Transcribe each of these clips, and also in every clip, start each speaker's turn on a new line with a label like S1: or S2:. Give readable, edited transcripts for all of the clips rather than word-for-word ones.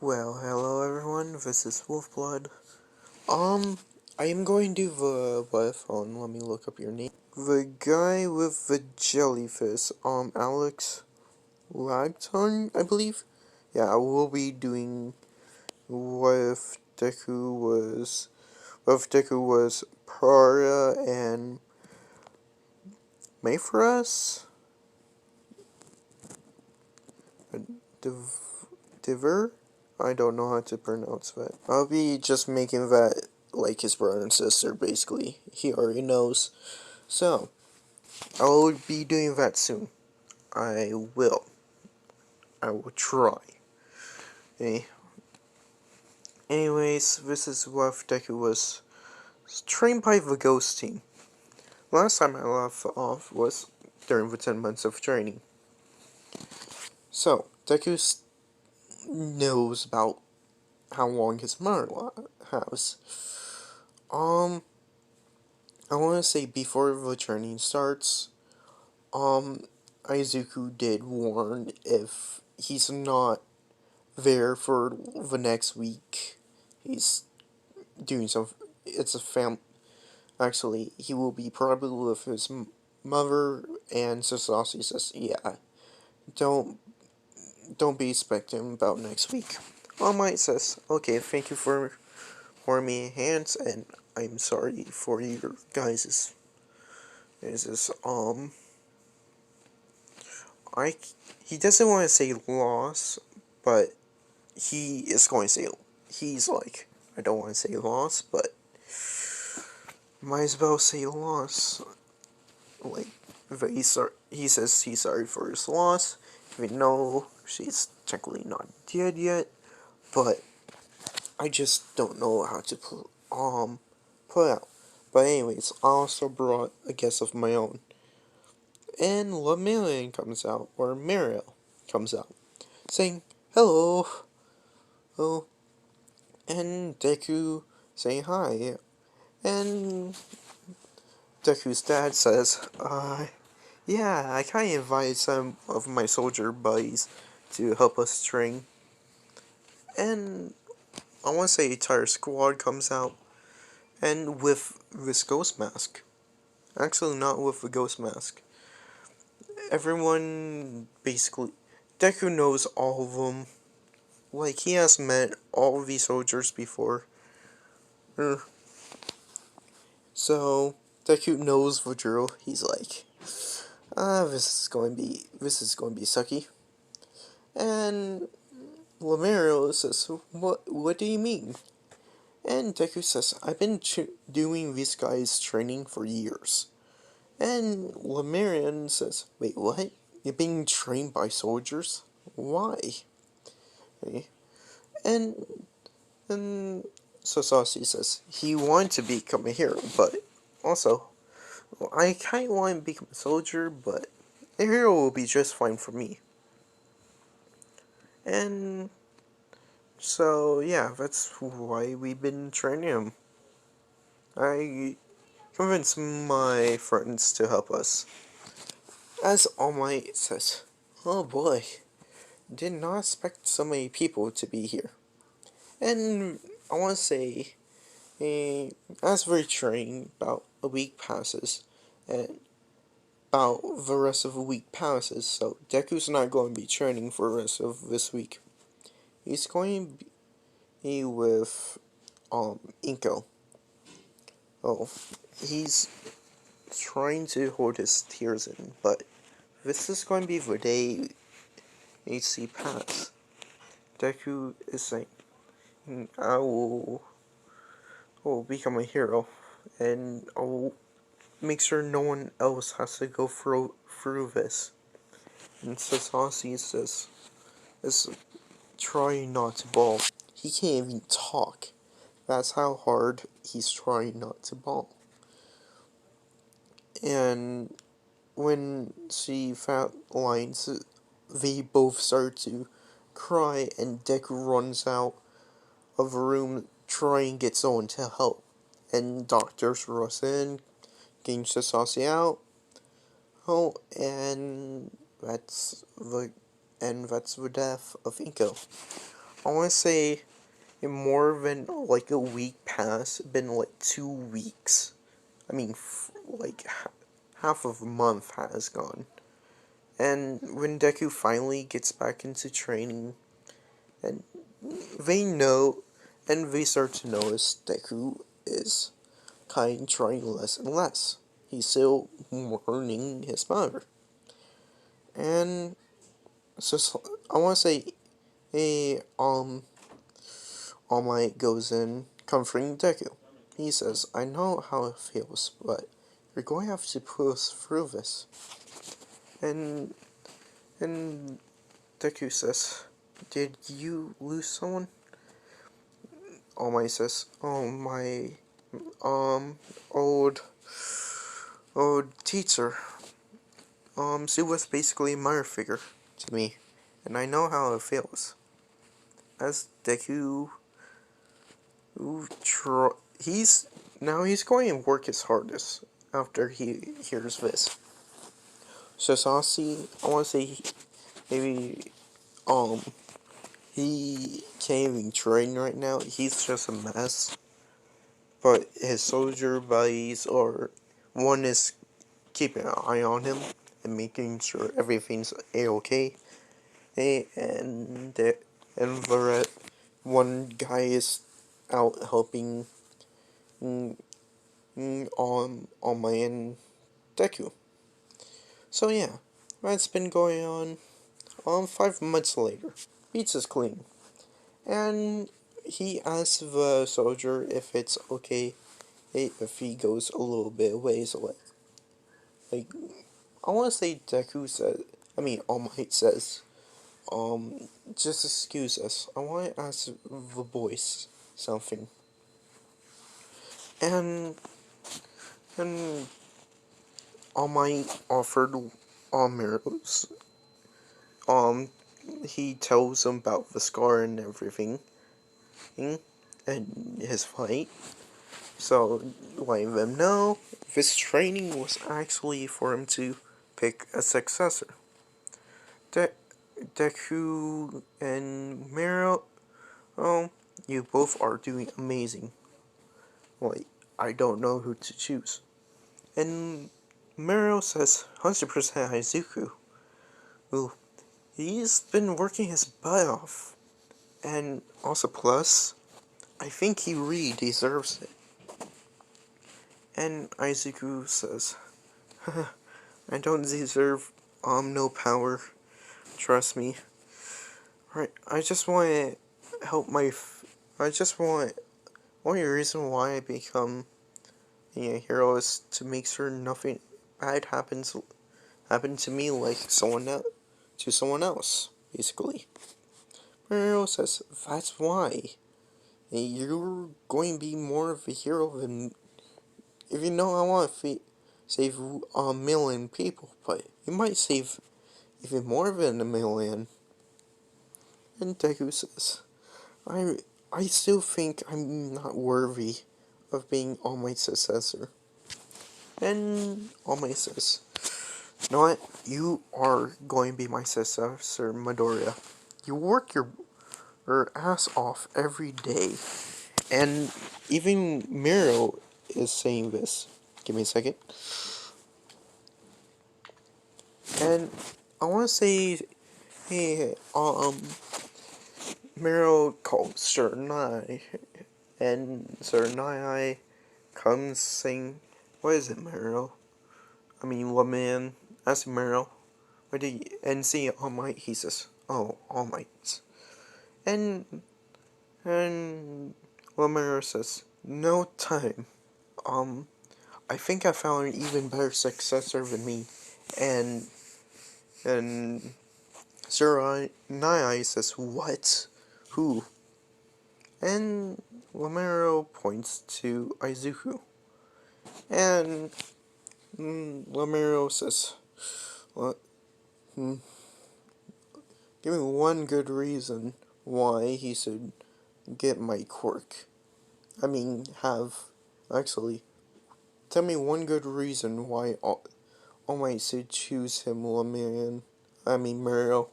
S1: Well, hello everyone, this is Wolfblood. I am going to do the phone. Let me look up your name. The guy with the jellyfish, Alex Lagton, I believe? Yeah, I will be doing what if Deku was Para and Mayfras? Diver? I don't know how to pronounce that. I'll be just making that like his brother and sister, basically. He already knows. So, I will be doing that soon. I will. I will try. Okay. Anyways, this is what Deku was trained by the Ghost team. Last time I left off was during the 10 months of training. So, Deku knows about how long his mother has. I want to say before the training starts, Izuku did warn if he's not there for the next week, he's doing some. It's a Actually, he will be probably with his mother, and Sasasi says, "Yeah, don't don't be expecting about next week." All Might says, "Okay, thank you for warming me hands, and I'm sorry for your guys's. This I he doesn't want to say loss, but he is going to say he's like I don't want to say loss, but might as well say loss. Like he says he's sorry for his loss. We know she's technically not dead yet, but I just don't know how to put out. But anyways, I also brought a guest of my own, and Lemillion comes out, or Mariel comes out, saying hello, oh, and Deku saying hi, and Deku's dad says, yeah, I kinda invited some of my soldier buddies to help us train. And I wanna say entire squad comes out, and with this ghost mask. Actually, not with the ghost mask. Everyone, basically, Deku knows all of them. Like, he has met all of these soldiers before. So, Deku knows the drill. He's like, this is going to be sucky. And Lemero says, what do you mean? And Deku says, I've been doing this guy's training for years. And Lemerian says, wait, what? You're being trained by soldiers? Why? Okay. And and Sasasi says, he wanted to become a hero, but also, I kinda want to become a soldier, but a hero will be just fine for me. And so, yeah, that's why we've been training him. I convinced my friends to help us. As All Might says, oh boy, did not expect so many people to be here. And I want to say, as we're training, about a week passes, and about the rest of the week passes, so Deku's not going to be training for the rest of this week. He's going to be with, Inko. Oh, he's trying to hold his tears in, but this is going to be the day HC pass. Deku is saying, I will become a hero, and I will make sure no one else has to go through this. And Sasasi is trying not to bawl. He can't even talk. That's how hard he's trying not to bawl. And when she found lines, they both start to cry, and Deku runs out of a room trying to get someone to help. And doctors rush in, getting Sasasi out. Oh, and that's the death of Inko. I want to say in more than like a week past, been like 2 weeks. I mean, like half of a month has gone. And when Deku finally gets back into training, and they know, and they start to notice Deku is kind of trying less and less. He's still learning his power. And so I want to say, hey, All Might goes in comforting Deku. He says, I know how it feels, but you're going to have to push through this. And and Deku says, did you lose someone? All Might says, oh, my um old teacher. She was basically a mother figure to me, and I know how it feels. As Deku, he's he's going to work his hardest after he hears this. Sasasi, I want to say maybe um he can't even train right now. He's just a mess. But his soldier buddies are one is keeping an eye on him and making sure everything's a-okay. And the one guy is out helping on my end Deku. So yeah, that's been going on. 5 months later, pizza's clean, and he asks the soldier if it's okay if he goes a little bit ways away. Like, I want to say Deku says, All Might says, just excuse us. I want to ask the boys something. And, and All Might offered Miros, he tells him about the scar and everything, and his fight. So, letting them know, this training was actually for him to pick a successor. Deku and Miro, oh, you both are doing amazing. Like, I don't know who to choose. And Miro says 100% Izuku. Well, he's been working his butt off. And also plus, I think he really deserves it. And Izuku says, I don't deserve no power. Trust me. Right, I just want to help I just want only reason why I become a hero is to make sure nothing bad happen to me like someone else, basically. Hero says that's why you're going to be more of a hero than if you know I want to save a million people, but you might save even more than a million. And Deku says, I I still think I'm not worthy of being All Might's successor. And All Might says, you know what? You are going to be my successor, Midoriya. You work your ass off every day. And even Miro is saying this. Give me a second. And I want to say, hey, Miro called Sir Nai. And Sir Nai comes saying, what is it, Miro? Woman, ask Miro. What do you, and see All Might, he says, oh, All Might. And, and Lemire says, no time. I think I found an even better successor than me. And, and Sir Nai says, what? Who? And Lemiro points to Izuku. And Lemiro says, what? Give me one good reason why he should get my quirk. Actually, tell me one good reason why All Might should choose him, Lemirian. Mario.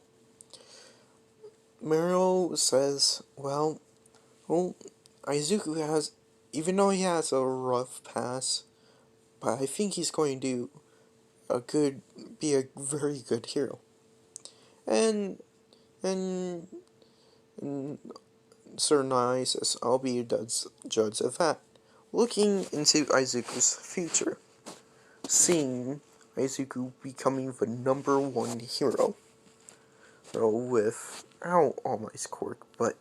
S1: Meryl says, well, Izuku has, even though he has a rough pass, but I think he's going to do be a very good hero. And, and, and Sir Nai says, I'll be a judge of that. Looking into Izuku's future, seeing Izuku becoming the number one hero, without All Might's quirk, but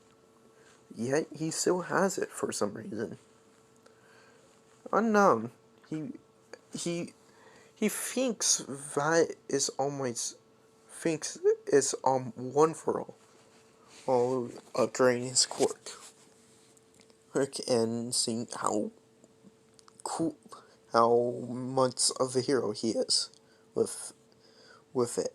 S1: yet he still has it for some reason. Unknown. He he thinks that is All Might's thinks is one for all while upgrading his quirk. And seeing how cool, how much of a hero he is with it.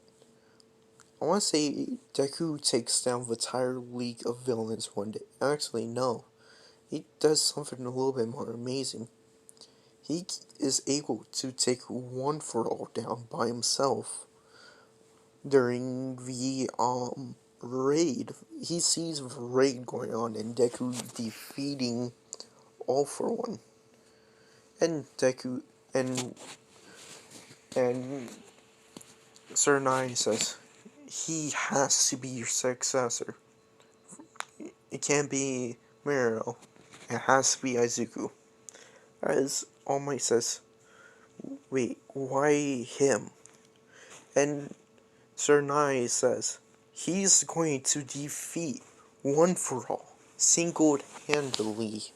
S1: I want to say Deku takes down the entire league of villains one day. Actually, no. He does something a little bit more amazing. He is able to take One for All down by himself during the raid. He sees the raid going on and Deku defeating All for One. And Deku and Sir Nine says he has to be your successor. It can't be Miro. It has to be Izuku. As All Might says, wait, why him? And Sir Nai says, he's going to defeat One for All, single-handedly.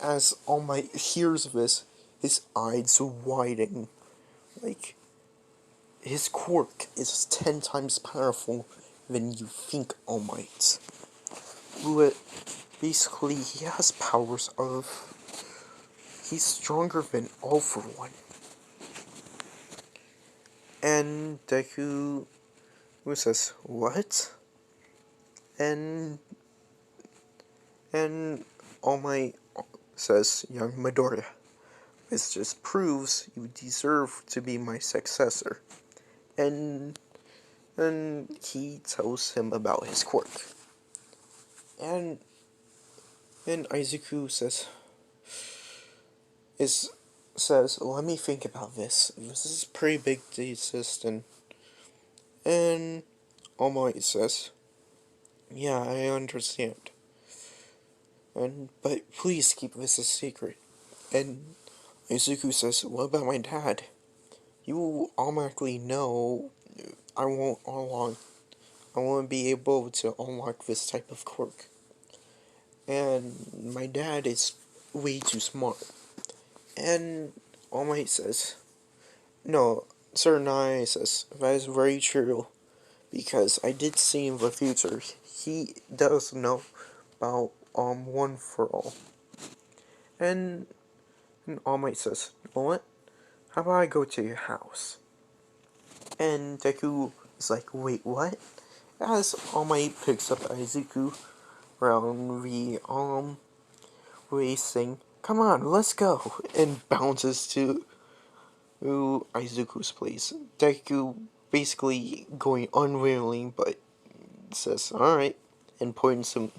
S1: As All Might hears this, his eyes widen. Like, his quirk is 10 times powerful than you think All Might. But basically, he has powers of... He's stronger than All for One. And Deku says, what? And All Might says, young Midoriya, this just proves you deserve to be my successor. And he tells him about his quirk. And Izuku says, let me think about this. This is a pretty big decision. And All Might says, yeah, I understand. But please keep this a secret. And Izuku says, what about my dad? You will automatically know I won't be able to unlock this type of quirk. And my dad is way too smart. And All Might says, no, Sir Nai says, that is very true. Because I did see in the future, he does know about One for All. And All Might says, you know what? How about I go to your house? And Deku is like, wait, what? As All Might picks up Izuku around the racing, come on, let's go, and bounces to Izuku's place. Deku basically going unwilling, but says, alright, and points him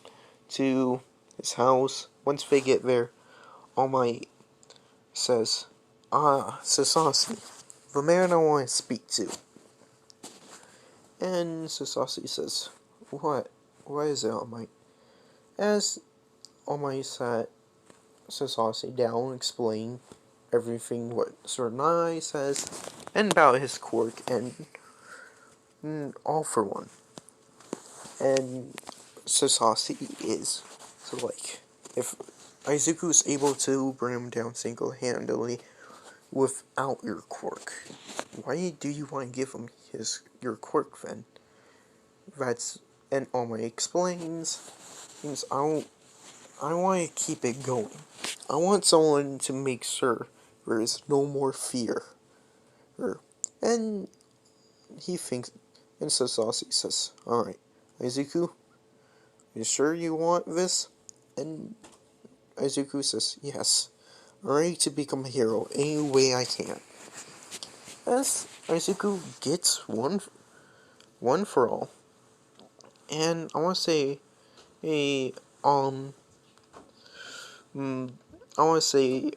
S1: to his house. Once they get there, All Might says, Sasasi, the man I want to speak to. And Sasasi says, what? What is it, All Might? As All Might sat Sasasi down, explain everything what Sir Nai says, and about his quirk, and All for One. And Sasasi is, so like, if Izuku is able to bring him down single-handedly without your quirk, why do you want to give him your quirk then? And All Might explains, things I want to keep it going. I want someone to make sure there is no more fear. And he thinks, and Sasasi says, alright, Izuku, you sure you want this? And Izuku says, yes, I'm ready to become a hero any way I can. As Izuku gets one for all, And I want to say, a um, I want to say,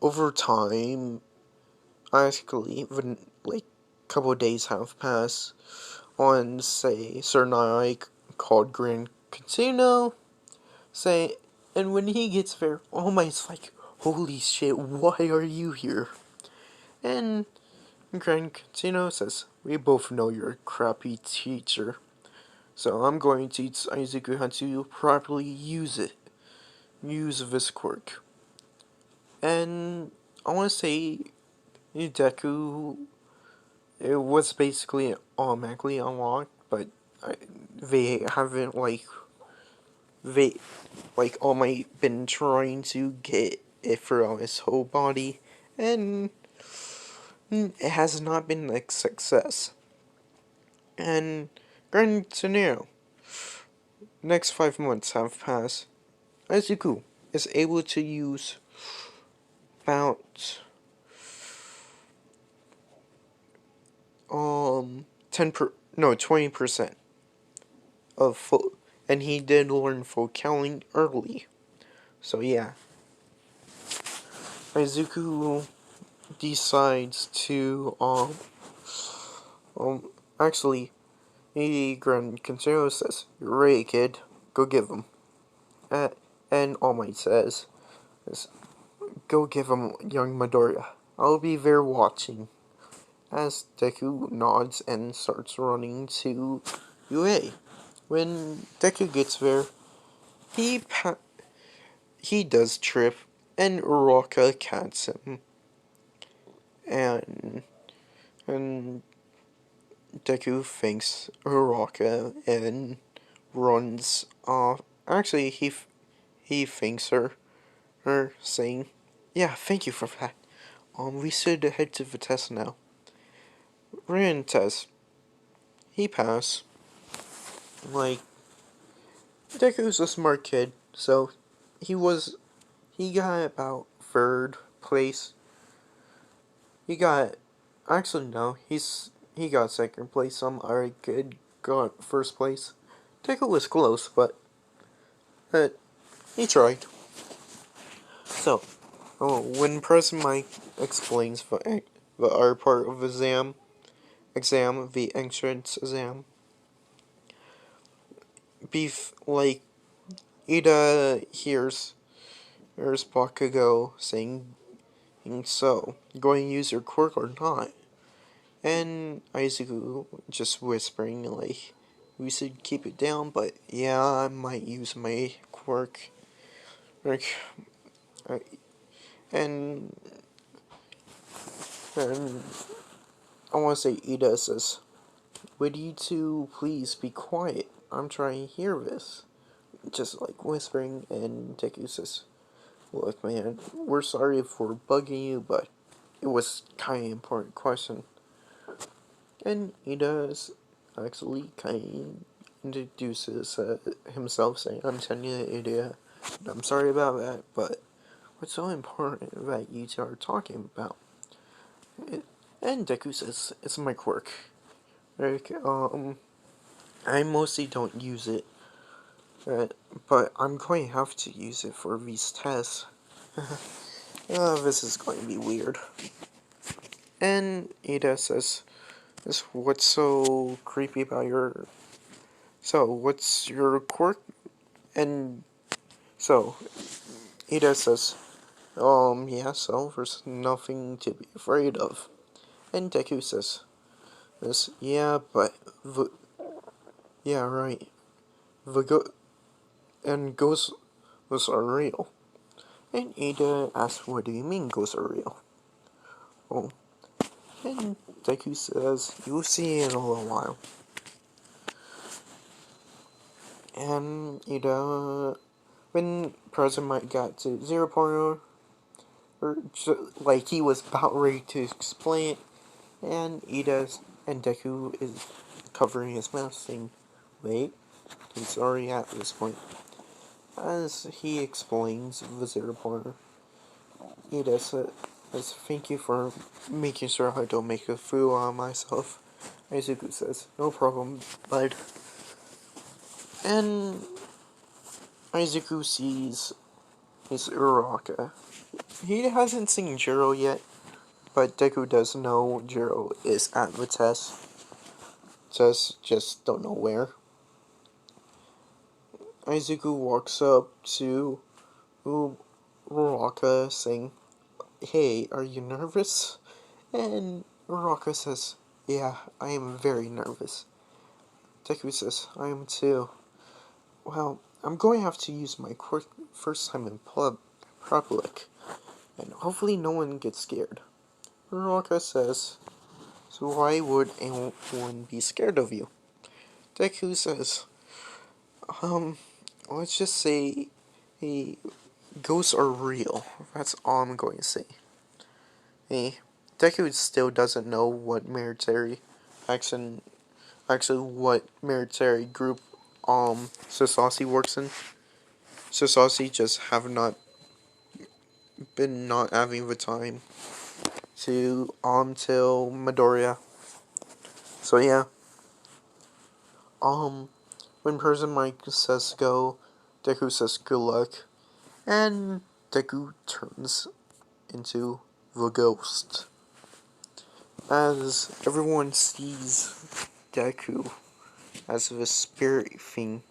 S1: over time, actually, when like a couple of days have passed, on say certain eye called Grand Casino, say, and when he gets there, All Might's like, holy shit, why are you here? And Grand Casino says, we both know you're a crappy teacher, so I'm going to teach Izuku how to properly use this quirk. And I want to say, Deku, it was basically automatically unlocked, but they haven't they All Might been trying to get it throughout his whole body, and it has not been a success. And Grand Scenario, next 5 months have passed. Izuku is able to use about 20% of full, and he did learn full counting early. So yeah, Izuku decides to um actually he Grand Consuelo says, "You're ready, kid. Go give him." Uh, and All Might says, "Go give him young Midoriya. I'll be there watching." As Deku nods and starts running to UA. When Deku gets there, he he does trip, and Uraka catches him, and and Deku thanks Uraka and runs off. Actually, he thanks her saying, "Yeah, thank you for that. We should head to the test now." Ran test. He passed. Like, Deku's a smart kid, so he was he got about third place. He got actually no, he got second place. Some other kid got first place. Deku was close, but he tried. So, when President Mike explains the R part of the the entrance exam, beef like Ida hears Bakugo saying, "So, going to use your quirk or not?" And Izuku just whispering like, "We should keep it down, but yeah, I might use my quirk." Like, I, and and I want to say Ida says, "Would you two please be quiet? I'm trying to hear this." Just like whispering, and Deku says, "Look, man, we're sorry for bugging you, but it was kind of important question." And he does actually kind of introduces himself, saying, "I'm telling you the idea. I'm sorry about that, but what's so important that you two are talking about?" And Deku says, "It's my quirk. Like, I mostly don't use it, uh, but I'm going to have to use it for these tests." This is going to be weird. And Ida says, "What's so creepy about your... So, what's your quirk?" And so, Ida says, yeah, so there's nothing to be afraid of." And Deku says, "Yeah, but yeah, right. The and ghosts are real." And Ida asks, "What do you mean ghosts are real?" Oh, and Deku says, "You'll see in a little while." And Ida, when President Mike got to 0.0, like he was about ready to explain it, and Ida and Deku is covering his mouth, saying, "Wait, he's already at this point." As he explains the 0.0, Ida says, "Thank you for making sure I don't make a fool out of myself." Izuku says, "No problem, bud." And Izuku sees his Uraraka. He hasn't seen Jiro yet, but Deku does know Jiro is at the test. Just don't know where. Izuku walks up to Uraraka saying, "Hey, are you nervous?" And Uraraka says, "Yeah, I am very nervous." Deku says, "I am too. Well, I'm going to have to use my first time in public, and hopefully no one gets scared." Uraraka says, "So why would anyone be scared of you?" Deku says, um, let's just say, hey, ghosts are real. That's all I'm going to say. Hey, Deku still doesn't know what military action, actually what military group, Sasasi works in. Sasasi just have not been not having the time to, till Midoriya. So yeah, when Person Mike says go, Deku says good luck, and Deku turns into the ghost. As everyone sees Deku as the spirit thing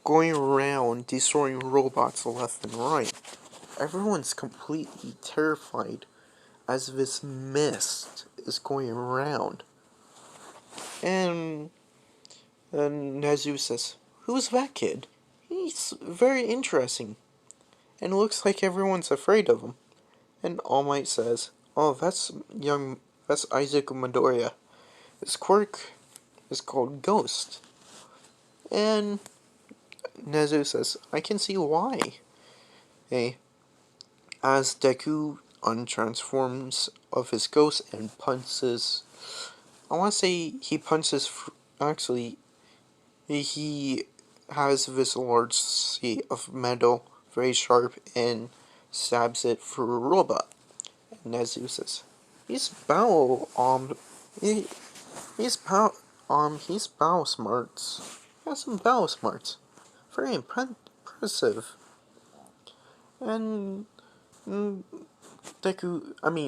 S1: going around destroying robots left and right, everyone's completely terrified as this mist is going around. And Nezu says, "Who's that kid? He's very interesting, and looks like everyone's afraid of him." And All Might says, "Oh, that's Isaac Midoriya. His quirk is called Ghost." And Nezu says, "I can see why." Hey, as Deku untransforms of his ghost and punches, I want to say he punches, actually, he has this large sheet of metal, very sharp, and stabs it through a robot. And Nezu says, "He's he, he's battle smarts. He has some battle smarts. Very impressive." And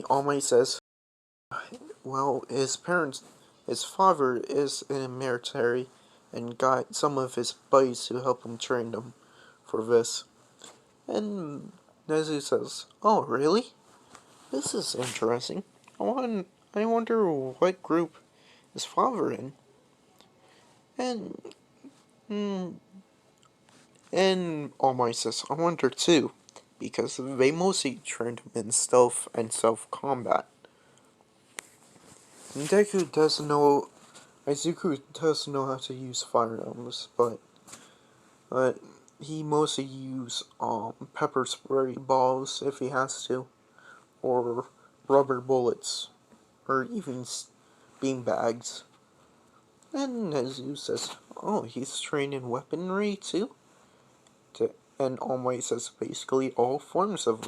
S1: All Might says, "Well, his father is in the military and got some of his buddies to help him train him for this." And Nezu says, "Oh, really? This is interesting. I wonder what group his father in." And mm, and All Might says, "I wonder too, because they mostly trained him in stealth and self-combat." And Izuku does know how to use firearms, but he mostly use pepper spray balls if he has to, or rubber bullets, or even bean bags. And Nezu says, "Oh, he's trained in weaponry too?" And All Might says basically all forms of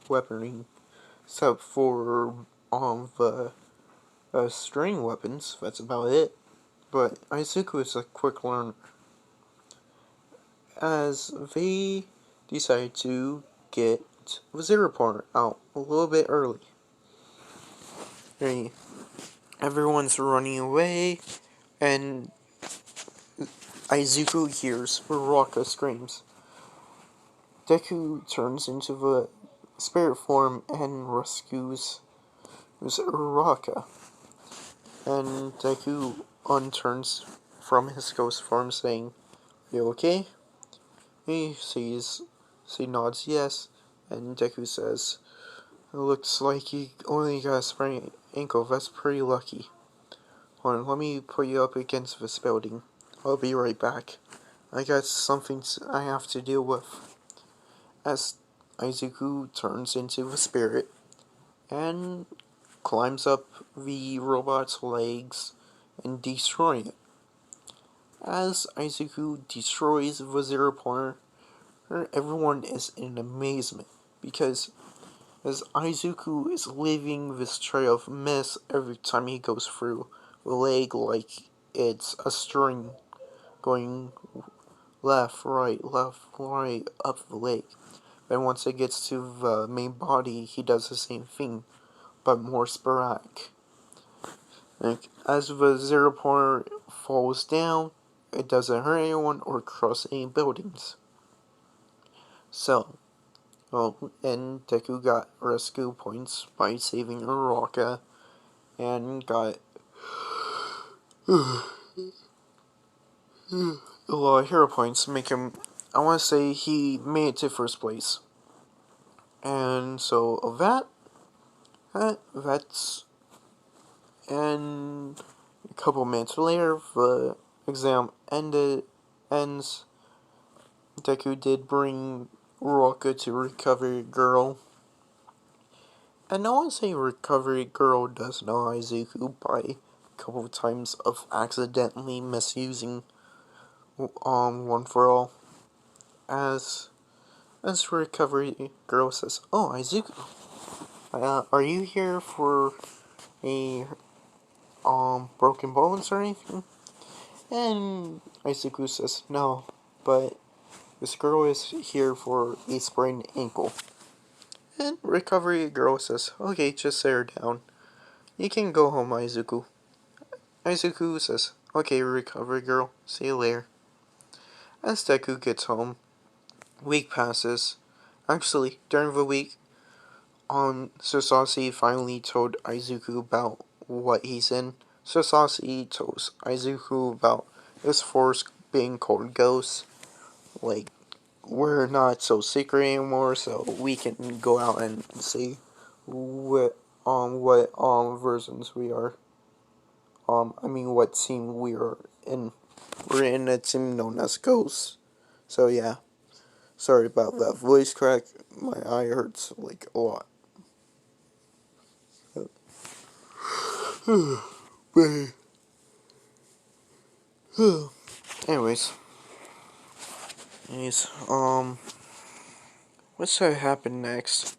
S1: weaponry, except for the string weapons. That's about it. But Izuku is a quick learner. As they decide to get the Zero Part out a little bit early. Everyone's running away, and Izuku hears Baraka screams. Deku turns into the spirit form and rescues Uraka. And Deku unturns from his ghost form saying, "You okay?" She nods yes, and Deku says, "It looks like you only got a sprained ankle. That's pretty lucky. Hold on, let me put you up against this building. I'll be right back. I got something I have to deal with." As Izuku turns into the spirit and climbs up the robot's legs and destroys it. As Izuku destroys the Zero Point, everyone is in amazement because as Izuku is leaving this trail of mist every time he goes through the leg like it's a string going left, right, up the lake. Then once it gets to the main body, he does the same thing, but more sporadic. Like, as the 0 point falls down, it doesn't hurt anyone or cross any buildings. So, and Deku got rescue points by saving Uraraka, and got a lot of hero points, make him, I want to say he made it to first place. And so, that's, and a couple minutes later, the exam ends. Deku did bring Uraraka to Recovery Girl. And I want to say Recovery Girl does know Izuku by a couple of times of accidentally misusing One for All. As Recovery Girl says, "Oh, Izuku, are you here for a broken bones or anything?" And Izuku says, "No, but this girl is here for a sprained ankle." And Recovery Girl says, "Okay, just set her down. You can go home, Izuku." Izuku says, "Okay, Recovery Girl, see you later." As Deku gets home, week passes. Actually, during the week, Sasasi finally told Izuku about what he's in. Sasasi tells Izuku about this force being called Ghosts. Like, we're not so secret anymore, so we can go out and see what versions we are. What team we are in. We're in a team known as Ghosts. So yeah, sorry about that voice crack. My eye hurts like a lot. Anyways, what's to happen next?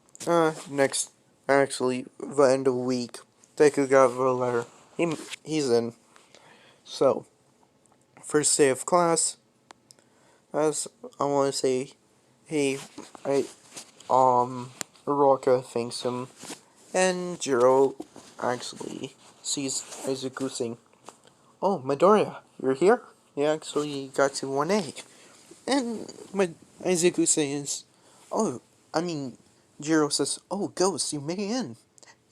S1: Next, actually, the end of the week. Deku got the letter. He's in. So, first day of class. As I want to say, hey, Uraraka thanks him, and Jiro actually sees Izuku saying, "Oh, Midoriya, you're here? You actually got to 1A." And Izuku says, "Oh, I mean," Jiro says, "Oh, Ghost, you made it in."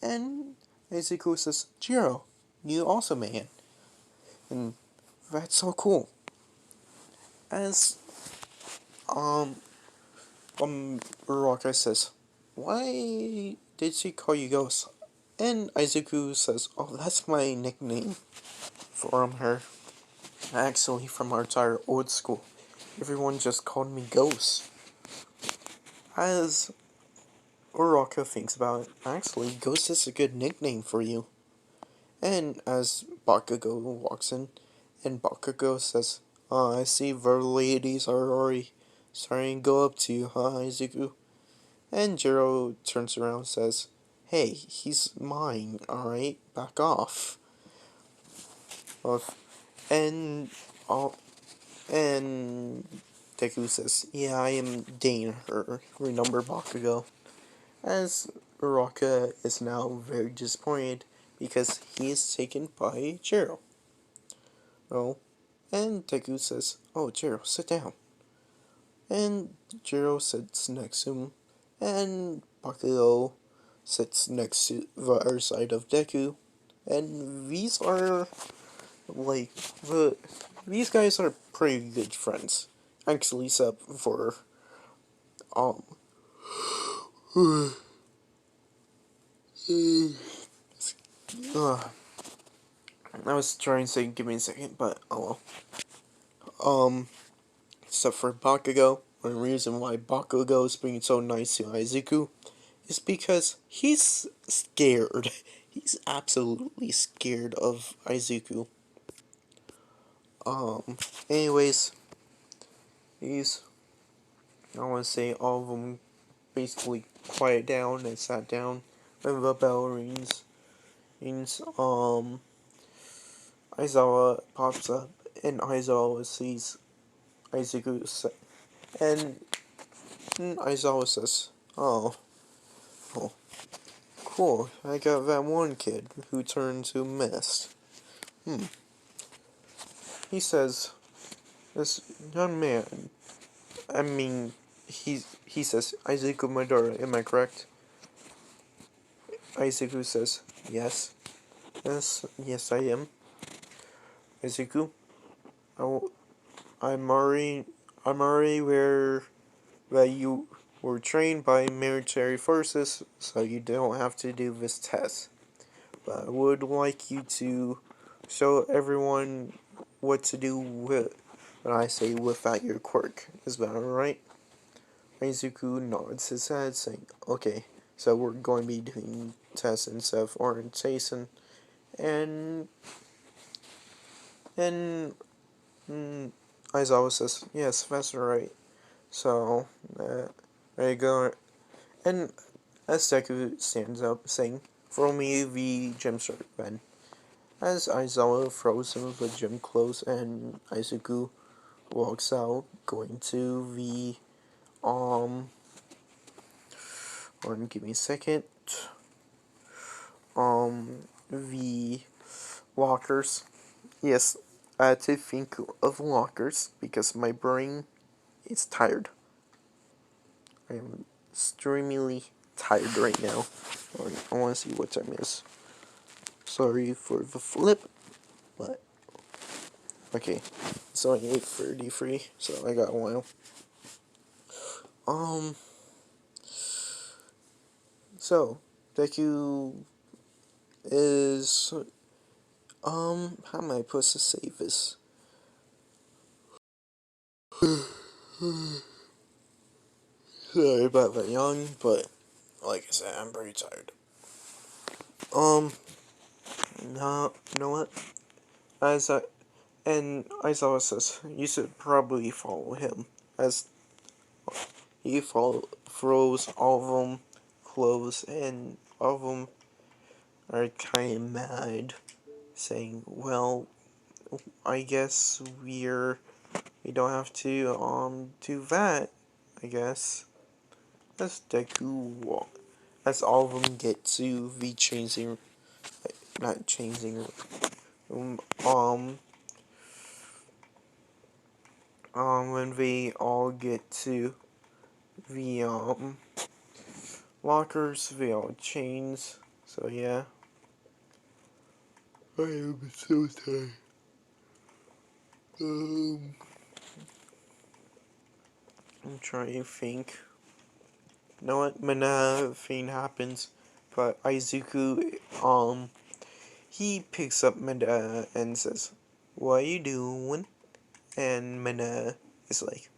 S1: And Izuku says, "Jiro, you also made it." And that's so cool. As, um, Uraraka says, "Why did she call you Ghost?" And Izuku says, "Oh, that's my nickname from her. Actually, from our entire old school. Everyone just called me Ghost." As Uraraka thinks about it, actually, Ghost is a good nickname for you. And as Bakugo walks in, and Bakugo says, "I see the ladies are already starting to go up to you, huh, Izuku?" And Jiro turns around and says, "Hey, he's mine, alright? Back off." And, and Deku says, "Yeah, I am dating her. Remember Bakugo?" As Uraraka is now very disappointed because he is taken by Jiro. Oh, and Deku says, "Oh, Jiro, sit down." And Jiro sits next to him, and Bakugo sits next to the other side of Deku. And these are, like, these guys are pretty good friends. Actually, except for, um, I was trying to say, give me a second, but oh well. Except for Bakugo, one reason why Bakugo is being so nice to Izuku is because he's scared. He's absolutely scared of Izuku. Um, anyways, he's, I want to say all of them basically quiet down and sat down when the bell rings. Aizawa pops up, and Aizawa sees Aizaku and Aizawa says, "Oh, oh, cool. I got that one kid who turned to mist." Hmm. He says, "This young man. I mean, he says, Aizaku Madara. Am I correct?" Aizaku says, "Yes, yes, I am." Aizaku, I, I'm already aware that you were trained by military forces, so you don't have to do this test. But I would like you to show everyone what to do with when I say without your quirk. Is that alright? Aizuku nods his head, saying, "Okay, so we're going to be doing tests instead of orientation." And and Aizawa says, "Yes, that's right." So, there you go. And as Deku stands up, saying, "Throw me the gem shirt, then." As Aizawa throws him the gym clothes and Aizuku walks out, going to the, give me a second, the lockers. Yes, I had to think of lockers because my brain is tired. I am extremely tired right now. I want to see what time it is. Sorry for the flip, but okay. It's only 8:33, so I got a while. Um, so Deku is how am I supposed to say this? Sorry about that young, but like I said, I'm pretty tired. Um, no, you know what? As I and Aizawa says, you should probably follow him, as he throws all of them clothes, and all of them are kind of mad, saying, "Well, I guess we don't have to do that, I guess." As Deku as all of them get to the changing, not changing room, when they all get to the, lockers, they all change, so yeah. I am so tired. I'm trying to think. You know what, when thing happens, but Aizuku, he picks up Menda and says, "What are you doing?" And Menda is like,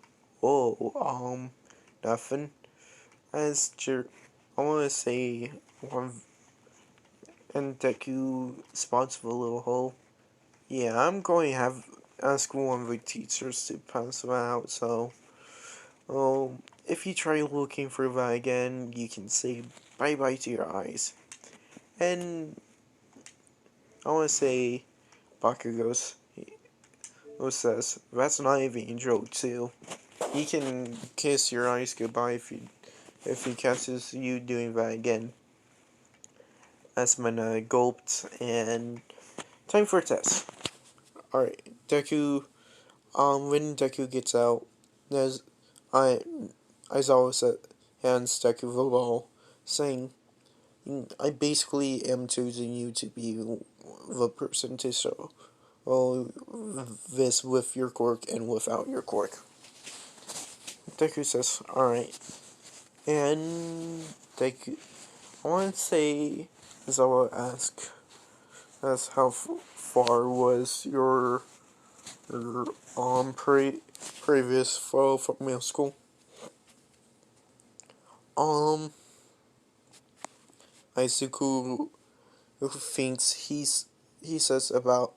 S1: "Oh, nothing." As I want to say, one, and Deku spots the little hole. "Yeah, I'm going to ask one of the teachers to pass them out, so, if you try looking for that again, you can say bye-bye to your eyes." And I want to say, Bakugo says, "That's not even a joke, too. He can kiss your eyes goodbye if he catches you doing that again." Asmana gulped, and time for a test. Alright, Deku, when Deku gets out, there's, I, Aizawa hands Deku the ball, saying, "I basically am choosing you to be the person to show this with your quirk and without your quirk." Deku says, "Alright." And Deku, I want to say, Aizawa asks, "That's how far was your previous foe from middle school?" Um, Izuku thinks he says about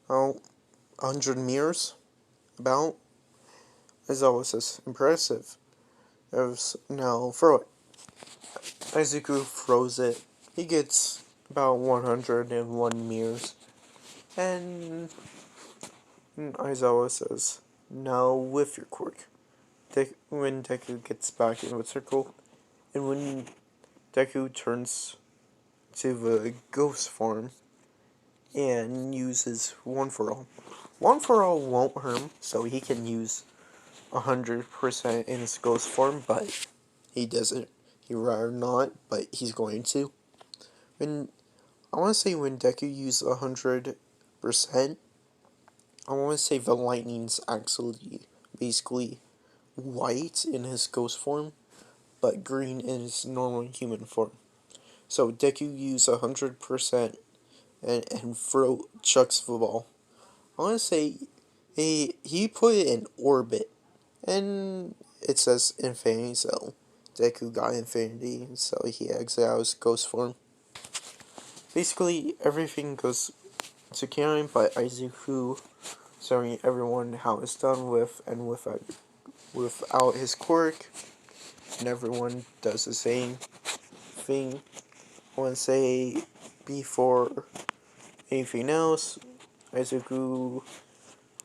S1: 100 meters. About, as always, says impressive. Now throw it. Izuku throws it. He gets about 101 meters, and Aizawa says, Now with your quirk. When Deku gets back in the circle, and when Deku turns to the ghost form and uses One For All. One For All won't hurt him, so he can use 100% in his ghost form, but he doesn't. He'd rather not, but he's going to. When I want to say when Deku uses 100%, I want to say the lightning's actually basically white in his ghost form, but green in his normal human form. So Deku used 100% and chucks the ball. I want to say he put it in orbit, and it says infinity, so Deku got infinity, so he exits out his ghost form. Basically, everything goes to canon, but Izuku showing everyone how it's done with and without his quirk, and everyone does the same thing. I want to say before anything else, Izuku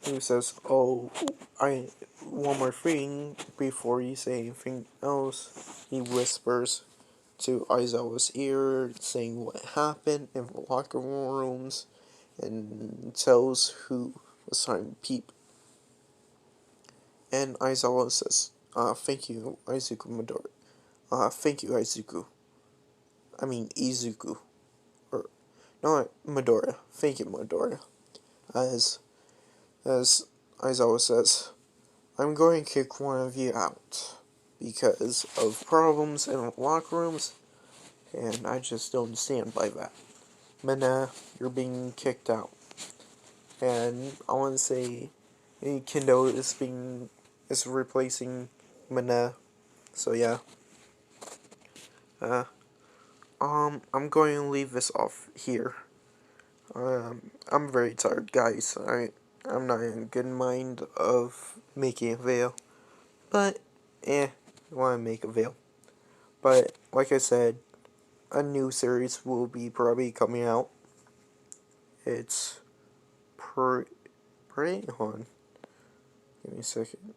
S1: who says, "Oh, I one more thing before you say anything else." He whispers to Aizawa's ear, saying what happened in the locker rooms, and tells who was trying to peep. And Aizawa says, "Thank you, Izuku Midori. Thank you, Izuku. I mean Izuku, or not Midoriya. Thank you, Midoriya." As as Aizawa says, "I'm going to kick one of you out because of problems in locker rooms, and I just don't stand by that. Mena, you're being kicked out." And I want to say Kendo is replacing Mena. So yeah. Uh, I'm going to leave this off here. I'm very tired, guys. I'm not in a good mind of making a veil, but I want to make a veil. But like I said, a new series will be probably coming out. It's pray on. Give me a second.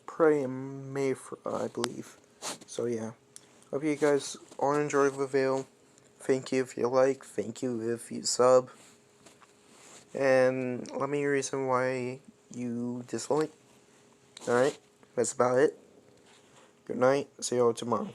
S1: Pray in May, I believe. So yeah, hope you guys all enjoy the veil. Thank you if you like. Thank you if you sub. And let me reason why you dislike. Alright, that's about it. Good night. See you all tomorrow.